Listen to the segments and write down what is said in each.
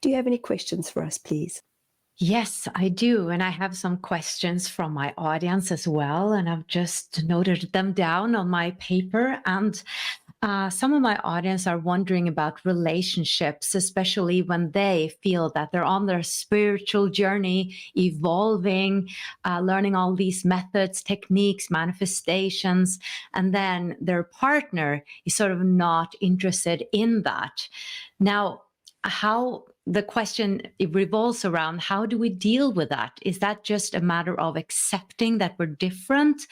Do you have any questions for us, please? Yes, I do. And I have some questions from my audience as well. And I've just noted them down on my paper. And some of my audience are wondering about relationships, especially when they feel that they're on their spiritual journey, evolving, learning all these methods, techniques, manifestations, and then their partner is sort of not interested in that. Now, how the question it revolves around, how do we deal with that? Is that just a matter of accepting that we're different,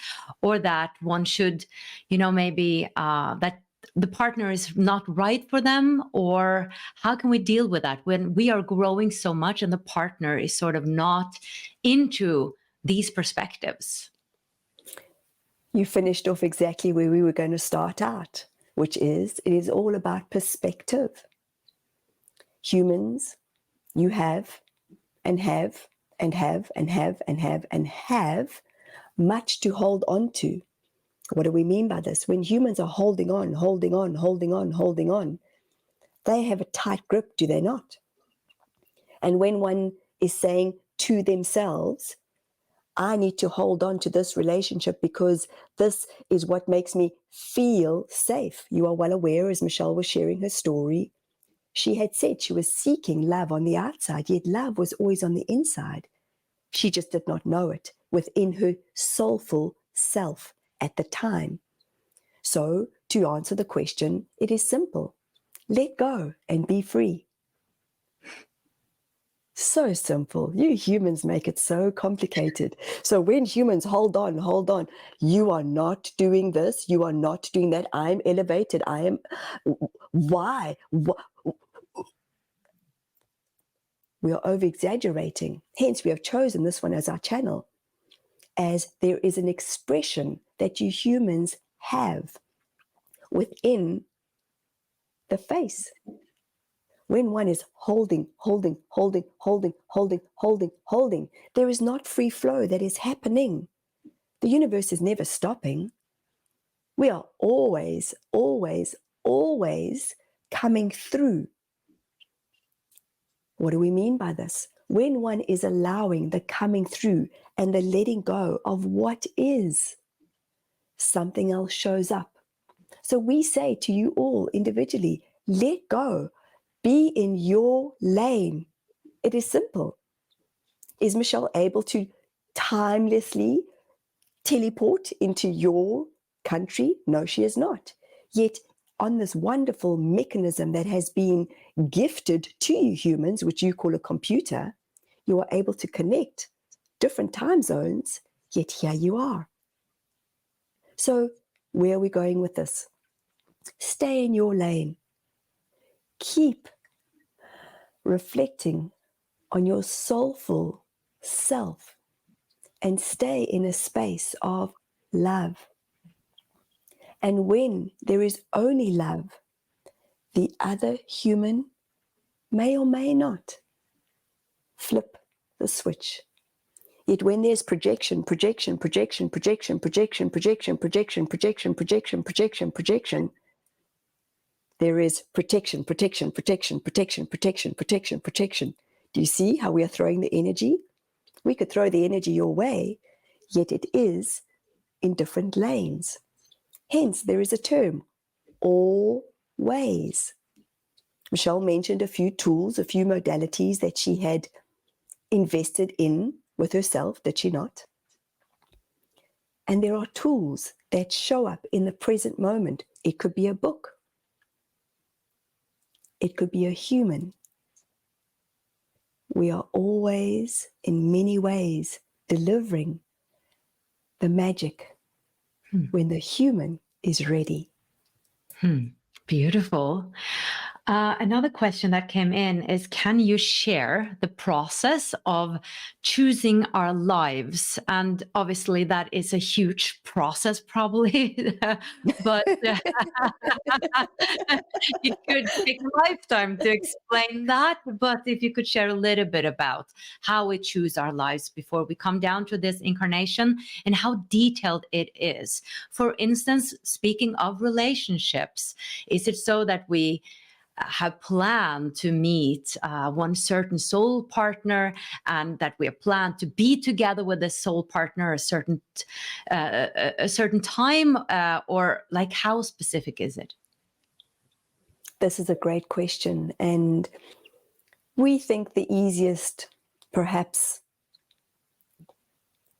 or that one should, maybe that the partner is not right for them? Or how can we deal with that when we are growing so much and the partner is sort of not into these perspectives? You finished off exactly where we were going to start out, which is, it is all about perspective. Humans, you have and have and have and have and have and have much to hold on to. What do we mean by this? When humans are holding on, holding on, holding on, holding on, they have a tight grip, do they not? And when one is saying to themselves, I need to hold on to this relationship because this is what makes me feel safe. You are well aware, as Michelle was sharing her story, she had said she was seeking love on the outside, yet love was always on the inside. She just did not know it within her soulful self at the time. So, to answer the question, it is simple. Let go and be free. So simple. You humans make it so complicated. So when humans hold on, you are not doing this, you are not doing that, I'm elevated, I am, why? We are over-exaggerating. Hence, we have chosen this one as our channel, as there is an expression that you humans have within the face. When one is holding, there is not free flow that is happening. The universe is never stopping. We are always, always, always coming through. What do we mean by this? When one is allowing the coming through and the letting go of what is, something else shows up. So we say to you all individually, let go. Be in your lane. It is simple. Is Michelle able to timelessly teleport into your country? No, she is not. Yet on this wonderful mechanism that has been gifted to you humans, which you call a computer, you are able to connect different time zones, yet here you are. So where are we going with this? Stay in your lane. Keep reflecting on your soulful self and stay in a space of love. And when there is only love, the other human may or may not flip the switch. Yet when there's projection, there is protection. Do you see how we are throwing the energy? We could throw the energy your way, yet it is in different lanes. Hence, there is a term, always. Michelle mentioned a few tools, a few modalities that she had invested in with herself, did she not? And there are tools that show up in the present moment. It could be a book. It could be a human. We are always, in many ways, delivering the magic when the human is ready. Beautiful. Another question that came in is, can you share the process of choosing our lives? And obviously that is a huge process probably, but it could take a lifetime to explain that. But if you could share a little bit about how we choose our lives before we come down to this incarnation and how detailed it is. For instance, speaking of relationships, is it so that we have planned to meet one certain soul partner, and that we are planned to be together with this soul partner a certain time, or like how specific is it? This is a great question, and we think the easiest, perhaps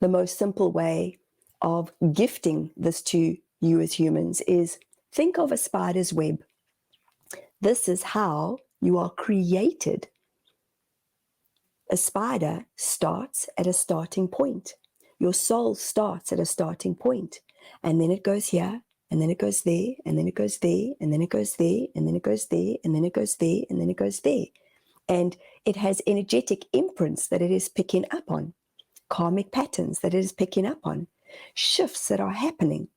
the most simple way of gifting this to you as humans is think of a spider's web. This is how you are created. A spider starts at a starting point. Your soul starts at a starting point, and then it goes here, and then it goes there, and then it goes there, and then it goes there, and then it goes there, and then it goes there, and then it goes there. And it has energetic imprints that it is picking up on, karmic patterns that it is picking up on, shifts that are happening.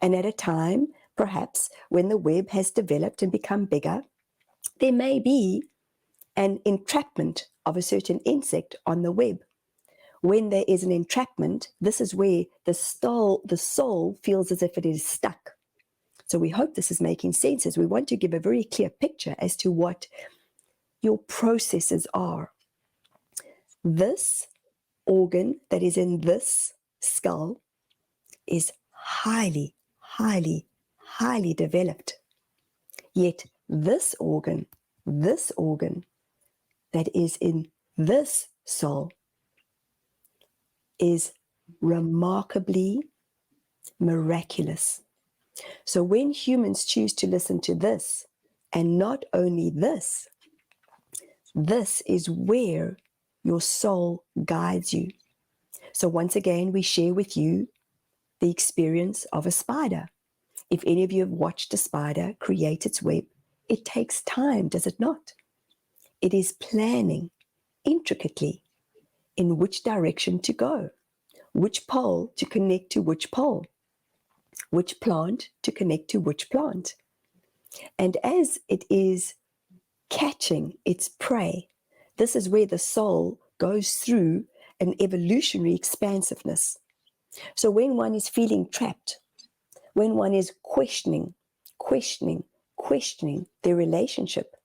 And at a time, perhaps, when the web has developed and become bigger, there may be an entrapment of a certain insect on the web. When there is an entrapment, this is where the soul feels as if it is stuck. So we hope this is making sense, as we want to give a very clear picture as to what your processes are. This organ that is in this skull is highly, highly, highly developed. Yet this organ that is in this soul is remarkably miraculous. So when humans choose to listen to this, and not only this, this is where your soul guides you. So once again, we share with you the experience of a spider. If any of you have watched a spider create its web, it takes time, does it not? It is planning intricately in which direction to go, which pole to connect to which pole, which plant to connect to which plant. And as it is catching its prey, this is where the soul goes through an evolutionary expansiveness. So when one is feeling trapped, when one is questioning their relationship,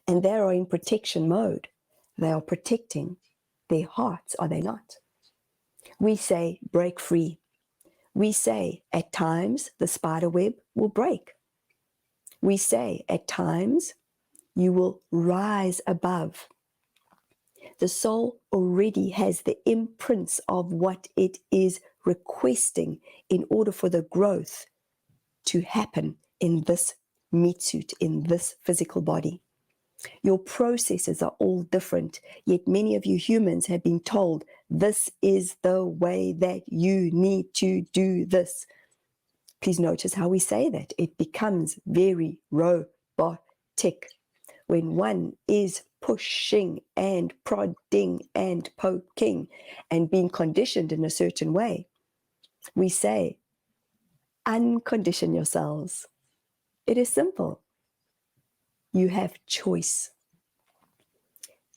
and they are in protection mode, they are protecting their hearts, are they not? We say, break free. We say, at times, the spider web will break. We say, at times, you will rise above. The soul already has the imprints of what it is requesting in order for the growth to happen in this meat suit, in this physical body. Your processes are all different, yet many of you humans have been told this is the way that you need to do this. Please notice how we say that. It becomes very robotic when one is pushing and prodding and poking and being conditioned in a certain way. We say, uncondition yourselves. It is simple. You have choice.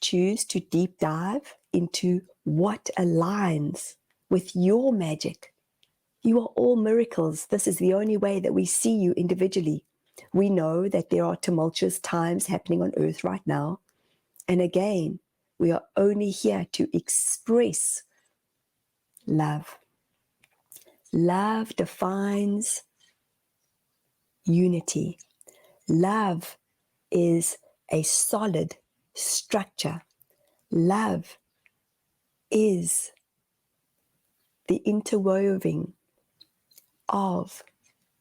Choose to deep dive into what aligns with your magic. You are all miracles. This is the only way that we see you individually. We know that there are tumultuous times happening on earth right now. And again, we are only here to express love. Love defines unity. Love is a solid structure. Love is the interweaving of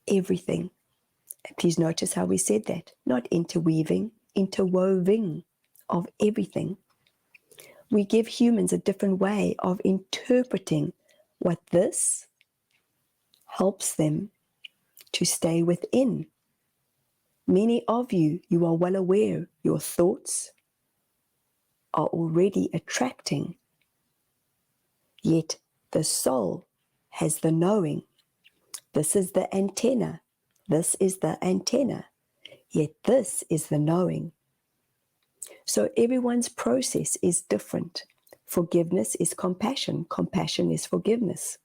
everything. And please notice how we said that. Not interweaving, interwoving of everything. We give humans a different way of interpreting what this helps them to stay within. Many of you, you are well aware your thoughts are already attracting, yet the soul has the knowing. This is the antenna. This is the antenna. Yet this is the knowing. So everyone's process is different. Forgiveness is compassion. Compassion is forgiveness.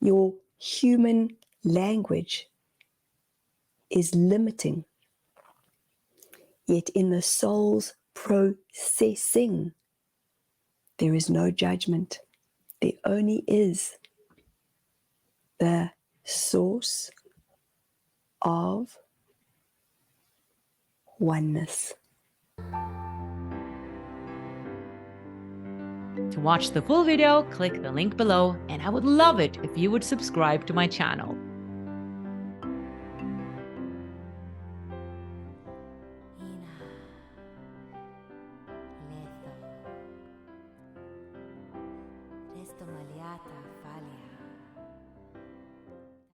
Your human language is limiting. Yet in the soul's processing, there is no judgment. There only is the source of oneness. To watch the full video, click the link below, and I would love it if you would subscribe to my channel. Resto maliata